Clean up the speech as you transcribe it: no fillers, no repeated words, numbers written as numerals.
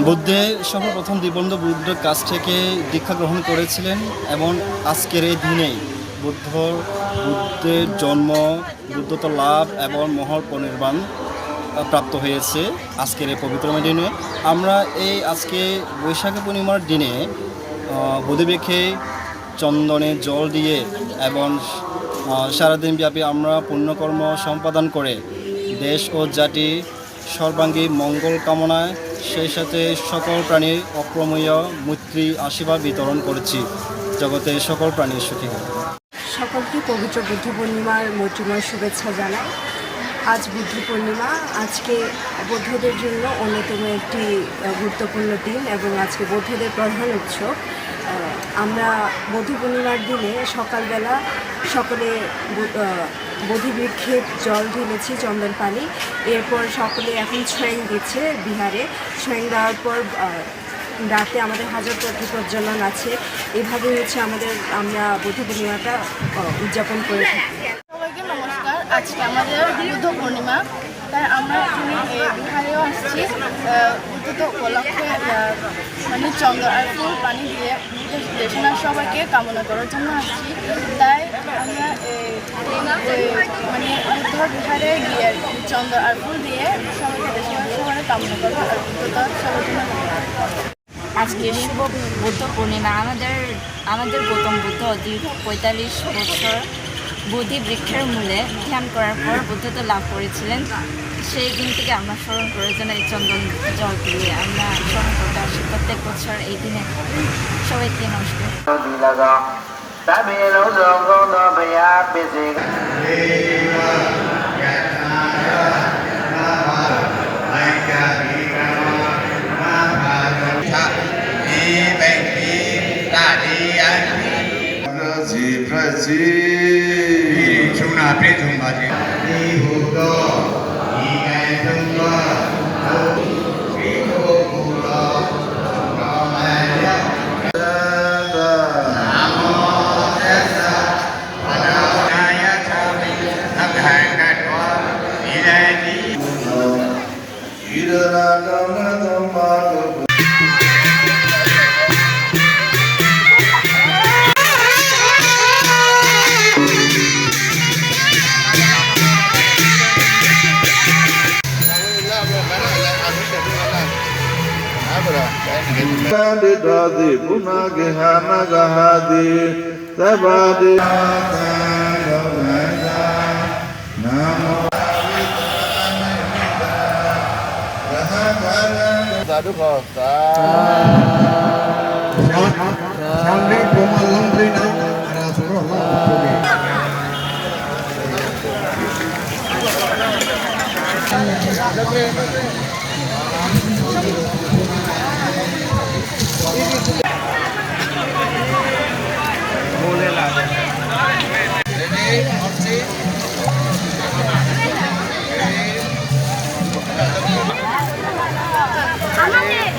বুদ্ধের সর্বপ্রথম দীনবন্ধু বুদ্ধের কাছ থেকে দীক্ষা গ্রহণ করেছিলেন এবং আজকের এই দিনেই বুদ্ধের জন্ম, বুদ্ধত্ব লাভ এবং মহৎ পরিনির্বাণ প্রাপ্ত হয়েছে আজকের এই পবিত্রময় দিনে। আমরা এই আজকে বৈশাখী পূর্ণিমার দিনে বোধিবৃক্ষে চন্দনে জল দিয়ে এবং সারাদিন ব্যাপী আমরা পুণ্যকর্ম সম্পাদন করে দেশ ও জাতি সর্বাঙ্গী মঙ্গল কামনায় সেই সাথে সকল প্রাণীর অপ্রমেয় মৈত্রী আশীর্বাদ বিতরণ করেছি। জগতে সকল প্রাণী সুখী হোক। সকলকে পবিত্র বুদ্ধ পূর্ণিমার মৈত্রীময় শুভেচ্ছা জানাই। আজ বুদ্ধ পূর্ণিমা, আজকে বৌদ্ধদের জন্য অন্যতম একটি গুরুত্বপূর্ণ দিন এবং আজকে বৌদ্ধদের প্রধান উৎসব। আমরা বুদ্ধ পূর্ণিমার দিনে সকালবেলা সকলে বোধিবৃক্ষে জল ঢেলেছি, চন্দন পানি। এরপর সকলে এখন ছয়েং দিচ্ছে বিহারে। ছয়েং দেওয়ার পর রাতে আমাদের হাজার প্রজ্বলন আছে। এভাবে আমরা বুদ্ধ পূর্ণিমাটা উদযাপন করে থাকি। সবাইকে নমস্কার। আজকে আমাদের বুদ্ধ পূর্ণিমা, তাই আমরা এখানে বিহারেও আসছি। বুদ্ধ উপলক্ষে মানে চন্দন আর ফুল পানি দিয়ে দেশনার সবাইকে কামনা করার জন্য আসছি। তাই আমরা মানে বুদ্ধ বিহারে গিয়ে চন্দন আর ফুল দিয়ে সবাইকে দেশনার সবাই কামনা করবো আর বুদ্ধতা সবার জন্য। আজকে শুভ বুদ্ধ পূর্ণিমা। আমাদের গৌতম বুদ্ধ দীর্ঘ 45 বছর বোধি বৃক্ষের মূলে ধ্যান করার পর বুদ্ধত্ব লাভ করেছিলেন। সেই দিন থেকে আমরা স্মরণ করার জন্য এই চন্দন জল দিয়ে আমরা স্মরণ করতে আসি প্রত্যেক বছর এই দিনে। সবাইকে নমস্কার। Dadi punage hanaga hadi sabadi namo sadu khosa samri pomalondri na rasulullah আমাদের